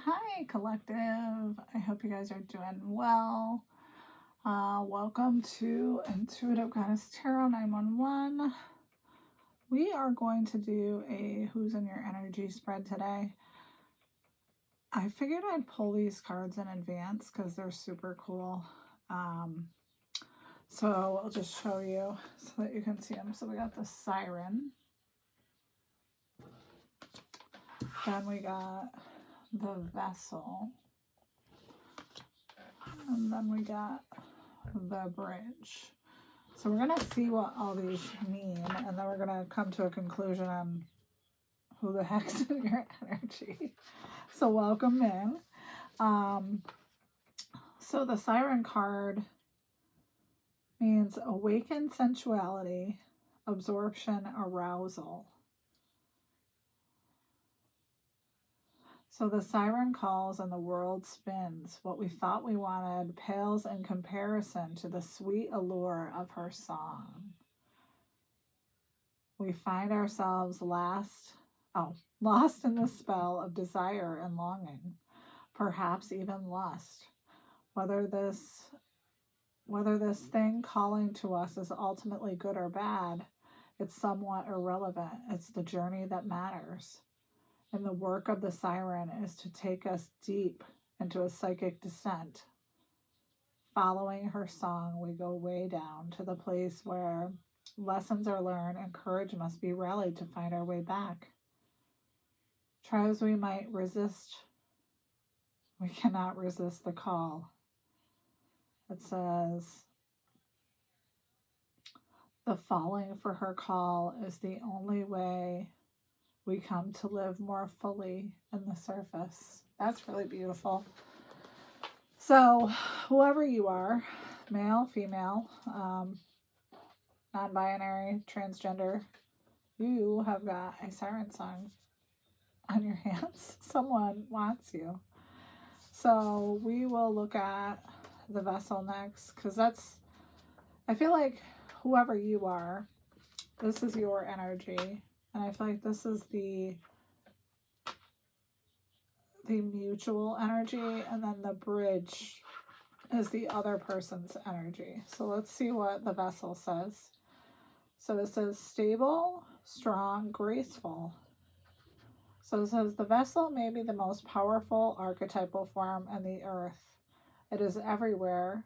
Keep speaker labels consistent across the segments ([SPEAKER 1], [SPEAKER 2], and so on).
[SPEAKER 1] Hi, collective. I hope you guys are doing well. Welcome to Intuitive Goddess Tarot 911. We are going to do a Who's in Your Energy spread today. I figured I'd pull these cards in advance because they're super cool. So I'll just show you so that you can see them. So we got the siren. Then we got the vessel. And then we got the bridge. So we're going to see what all these mean, and then we're going to come to a conclusion on who the heck's in your energy. So welcome in. So the siren card means awakened sensuality, absorption, arousal. So the siren calls and the world spins. What we thought we wanted pales in comparison to the sweet allure of her song. We find ourselves lost in the spell of desire and longing, perhaps even lust. Whether this thing calling to us is ultimately good or bad, it's somewhat irrelevant. It's the journey that matters. And the work of the siren is to take us deep into a psychic descent. Following her song, we go way down to the place where lessons are learned and courage must be rallied to find our way back. Try as we might resist, we cannot resist the call. It says, the falling for her call is the only way we come to live more fully in the surface. That's really beautiful. So, whoever you are, male, female, non-binary, transgender, you have got a siren song on your hands. Someone wants you. So we will look at the vessel next, because I feel like whoever you are, this is your energy. And I feel like this is the mutual energy, and then the bridge is the other person's energy. So let's see what the vessel says. So it says stable, strong, graceful. So it says the vessel may be the most powerful archetypal form on the earth. It is everywhere.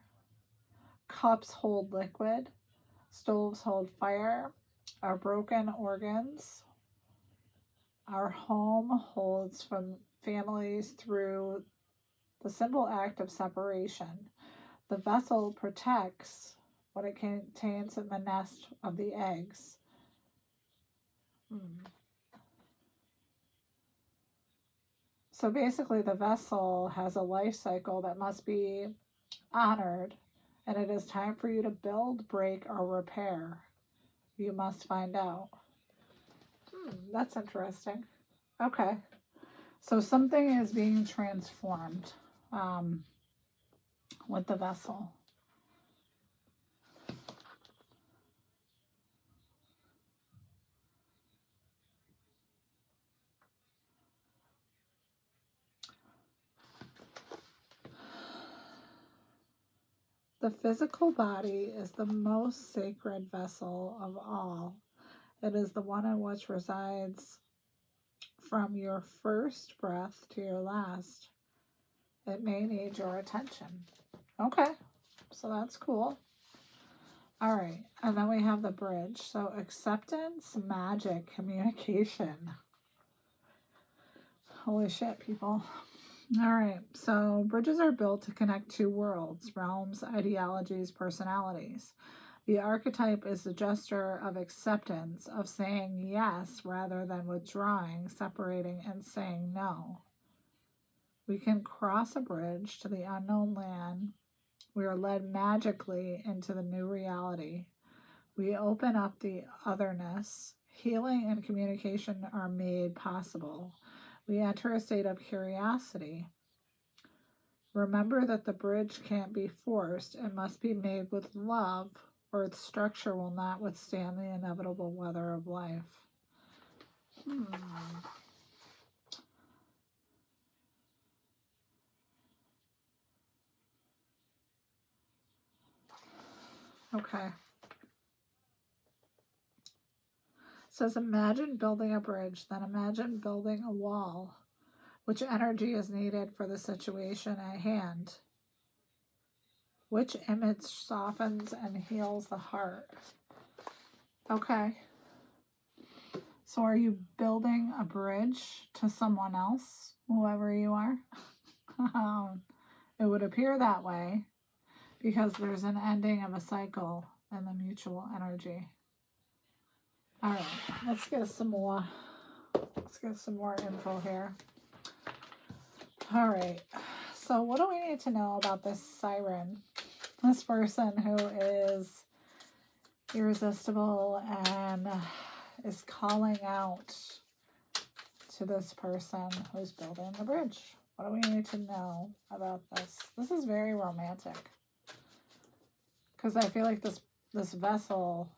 [SPEAKER 1] Cups hold liquid. Stoves hold fire. Our broken organs. Our home holds from families through the simple act of separation. The vessel protects what it contains in the nest of the eggs. So basically the vessel has a life cycle that must be honored, and it is time for you to build, break, or repair. You must find out. That's interesting. Okay. So something is being transformed with the vessel. The physical body is the most sacred vessel of all. It is the one in which resides from your first breath to your last. It may need your attention. Okay, so that's cool. All right, and then we have the bridge. So acceptance, magic, communication. Holy shit, people. All right, so bridges are built to connect two worlds, realms, ideologies, personalities. The archetype is the gesture of acceptance, of saying yes rather than withdrawing, separating, and saying no. We can cross a bridge to the unknown land. We are led magically into the new reality. We open up the otherness. Healing and communication are made possible. We enter a state of curiosity. Remember that the bridge can't be forced. It must be made with love, or its structure will not withstand the inevitable weather of life. Okay. It says, imagine building a bridge, then imagine building a wall. Which energy is needed for the situation at hand? Which image softens and heals the heart? Okay. So are you building a bridge to someone else, whoever you are? It would appear that way because there's an ending of a cycle in the mutual energy. All right, let's get some more. Let's get some more info here. All right. So what do we need to know about this siren? This person who is irresistible and is calling out to this person who's building the bridge. What do we need to know about this? This is very romantic. Because I feel like this vessel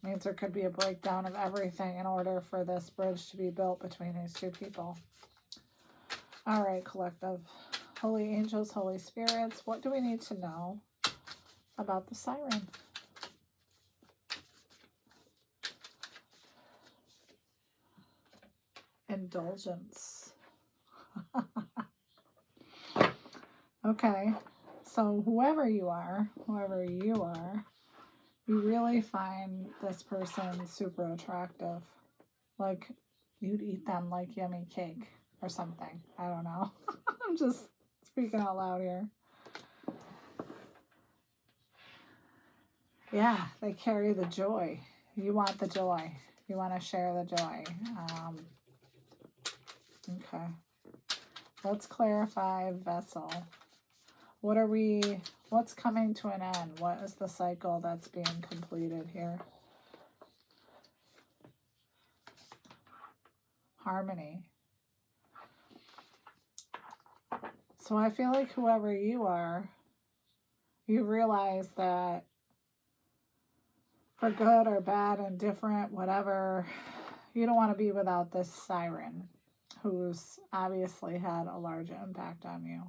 [SPEAKER 1] means there could be a breakdown of everything in order for this bridge to be built between these two people. All right, collective. Holy angels, holy spirits, what do we need to know about the siren? Indulgence. Okay, so whoever you are, you really find this person super attractive. Like, you'd eat them like yummy cake or something. I don't know. I'm just speaking out loud here. Yeah, they carry the joy. You want the joy. You want to share the joy. Okay. Let's clarify vessel. What's coming to an end? What is the cycle that's being completed here? Harmony. So I feel like whoever you are, you realize that for good or bad, indifferent, whatever, you don't want to be without this siren who's obviously had a large impact on you.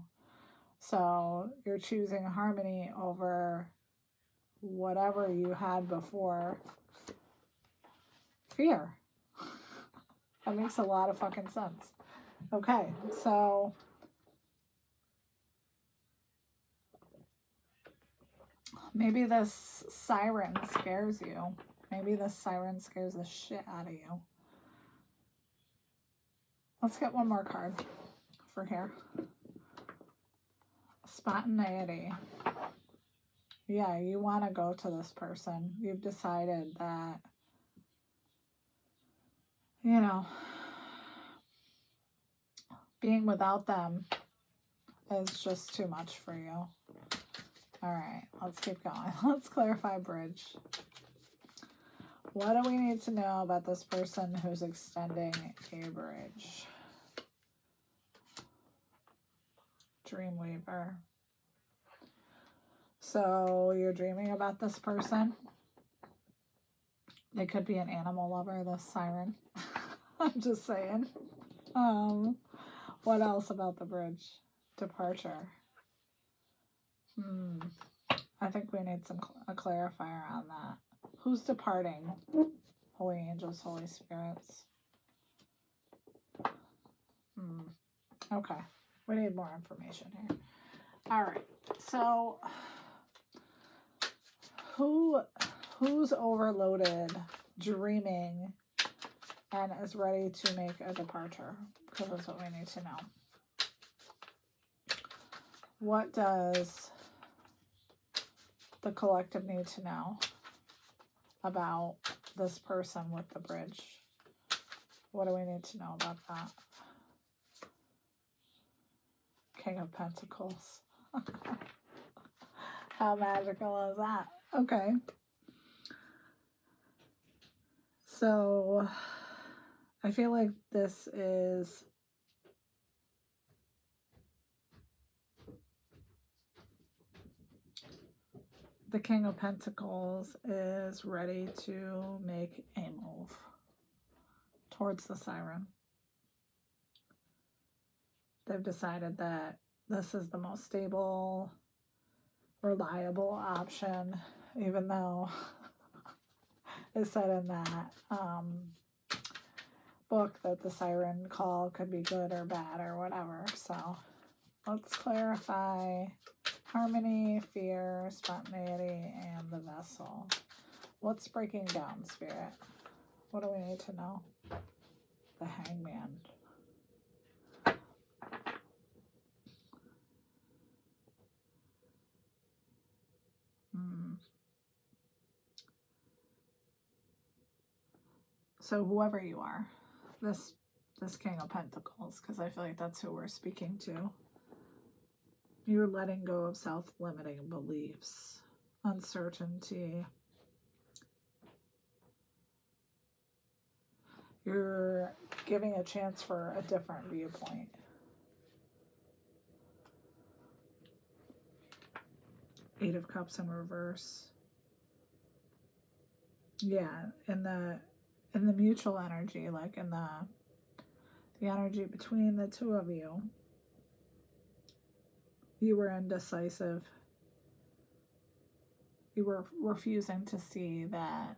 [SPEAKER 1] So you're choosing harmony over whatever you had before. Fear. That makes a lot of fucking sense. Okay, so maybe this siren scares you. Maybe this siren scares the shit out of you. Let's get one more card for here. Spontaneity. Yeah, you want to go to this person. You've decided that, you know, being without them is just too much for you. All right, let's keep going. Let's clarify bridge. What do we need to know about this person who's extending a bridge? Dreamweaver. So you're dreaming about this person. They could be an animal lover, this siren. I'm just saying. What else about the bridge? Departure. I think we need a clarifier on that. Who's departing? Holy angels, holy spirits. Okay. We need more information here. All right. So who's overloaded, dreaming, and is ready to make a departure? Because that's what we need to know. What does the collective need to know about this person with the bridge? What do we need to know about that? King of Pentacles. How magical is that? Okay. So I feel like this is the King of Pentacles is ready to make a move towards the siren. They've decided that this is the most stable reliable option, even though it said in that book that the siren call could be good or bad or whatever. So let's clarify harmony, fear, spontaneity, and the vessel. What's breaking down, Spirit? What do we need to know? The Hangman. So whoever you are, this King of Pentacles, because I feel like that's who we're speaking to. You're letting go of self-limiting beliefs, uncertainty. You're giving a chance for a different viewpoint. Eight of Cups in reverse. Yeah, in the mutual energy, like in the energy between the two of you, you were indecisive. You were refusing to see that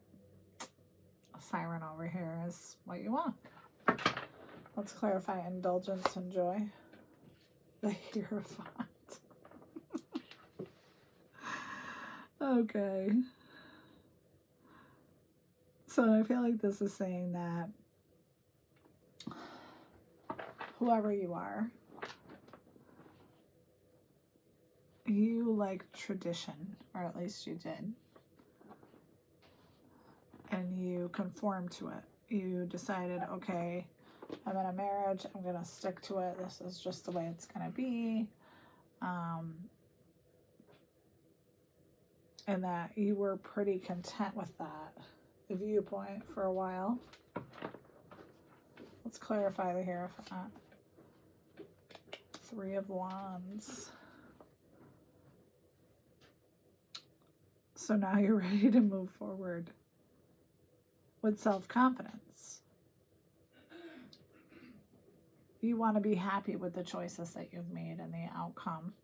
[SPEAKER 1] a siren over here is what you want. Let's clarify indulgence and joy. The Hierophant. Okay. So I feel like this is saying that whoever you are, you like tradition, or at least you did. And you conform to it. You decided, okay, I'm in a marriage, I'm going to stick to it. This is just the way it's going to be. And that you were pretty content with that viewpoint for a while. Let's clarify the Hierophant. Three of Wands. So now you're ready to move forward with self-confidence. You want to be happy with the choices that you've made and the outcome.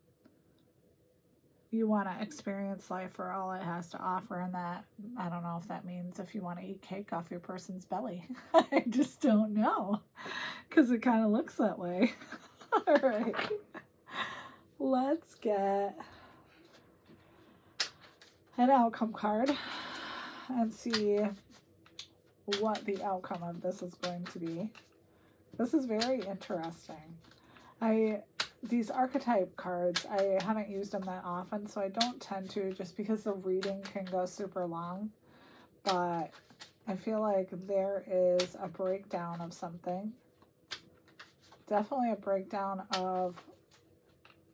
[SPEAKER 1] You want to experience life for all it has to offer, and that, I don't know if that means if you want to eat cake off your person's belly. I just don't know, because it kind of looks that way. All right. Let's get an outcome card and see what the outcome of this is going to be. This is very interesting. These archetype cards, I haven't used them that often, so I don't tend to, just because the reading can go super long. But I feel like there is a breakdown of something. Definitely a breakdown of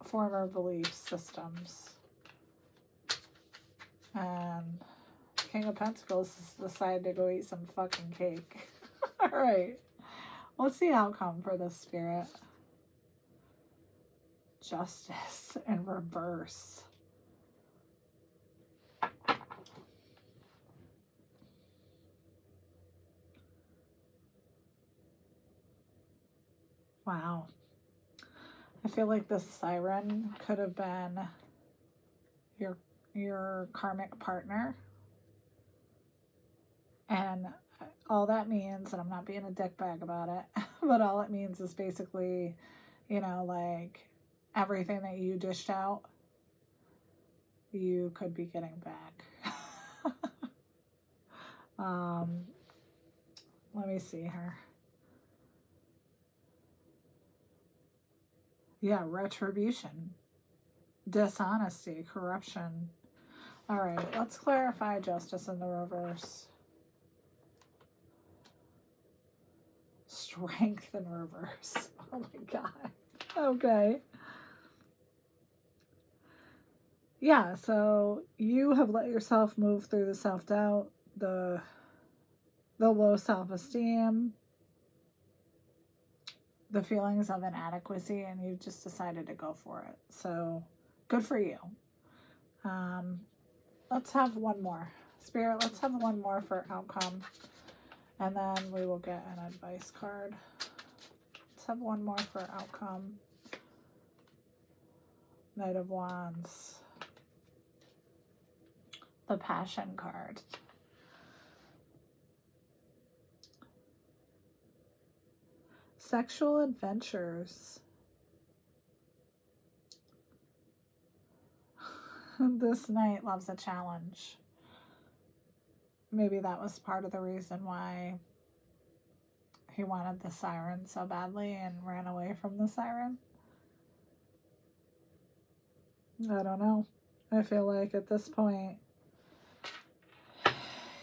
[SPEAKER 1] former belief systems. And King of Pentacles has decided to go eat some fucking cake. All right. What's the outcome for this, Spirit? Justice in reverse. Wow. I feel like this siren could have been your karmic partner. And all that means, and I'm not being a dickbag about it, but all it means is basically, you know, like everything that you dished out, you could be getting back. Let me see here. Yeah, retribution, dishonesty, corruption. All right, let's clarify justice in the reverse. Strength in reverse. Oh my God. Okay. Yeah, so you have let yourself move through the self-doubt, the low self-esteem, the feelings of inadequacy, and you've just decided to go for it. So good for you. Let's have one more. Spirit, let's have one more for outcome. And then we will get an advice card. Let's have one more for outcome. Knight of Wands. the Passion card. Sexual adventures. This knight loves a challenge. Maybe that was part of the reason why he wanted the siren so badly and ran away from the siren. I don't know. I feel like at this point,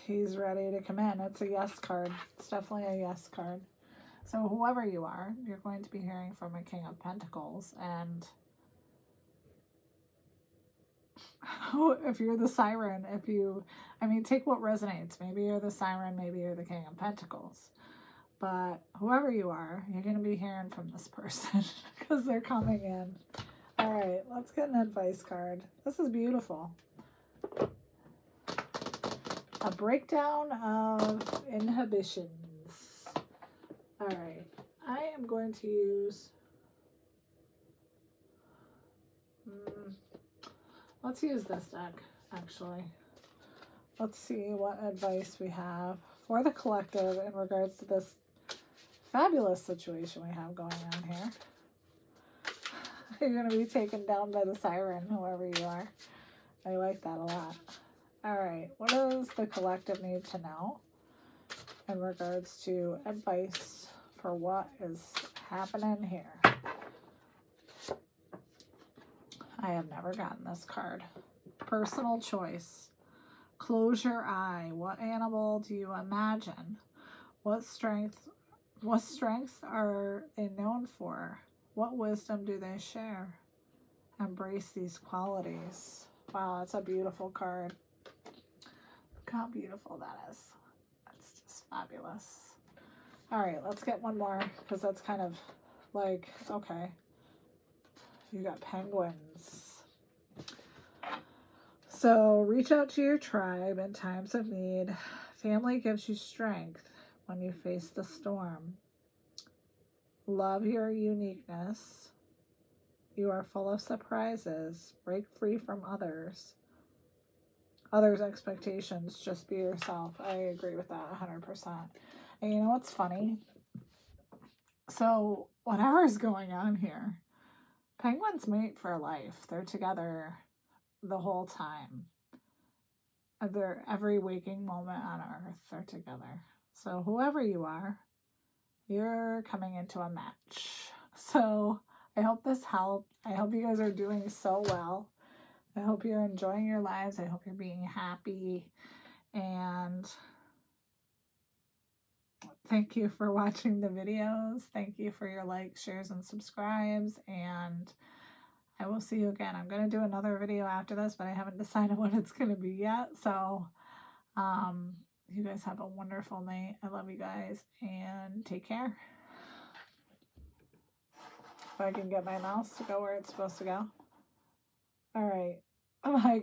[SPEAKER 1] he's ready to come in. It's a yes card. It's definitely a yes card. So whoever you are, you're going to be hearing from a King of Pentacles. And if you're the siren, take what resonates. Maybe you're the siren, maybe you're the King of Pentacles. But whoever you are, you're going to be hearing from this person because they're coming in. All right, let's get an advice card. This is beautiful. A breakdown of inhibitions. All right, I am going to use... let's use this deck, actually. Let's see what advice we have for the collective in regards to this fabulous situation we have going on here. You're going to be taken down by the siren, whoever you are. I like that a lot. All right, what does the collective need to know in regards to advice for what is happening here? I have never gotten this card. Personal choice. Close your eye. What animal do you imagine? What strengths are they known for? What wisdom do they share? Embrace these qualities. Wow, that's a beautiful card. Look how beautiful that is. That's just fabulous. All right, let's get one more because that's kind of like, okay. You got penguins. So reach out to your tribe in times of need. Family gives you strength when you face the storm. Love your uniqueness. You are full of surprises. Break free from others' expectations. Just be yourself. I agree with that 100%. And you know what's funny? So whatever's going on here, penguins mate for life. They're together the whole time. They're every waking moment on earth. They're together. So whoever you are, you're coming into a match. So I hope this helped. I hope you guys are doing so well. I hope you're enjoying your lives. I hope you're being happy. And thank you for watching the videos. Thank you for your likes, shares, and subscribes. And I will see you again. I'm going to do another video after this, but I haven't decided what it's going to be yet. So you guys have a wonderful night. I love you guys and take care. If I can get my mouse to go where it's supposed to go. All right. Bye.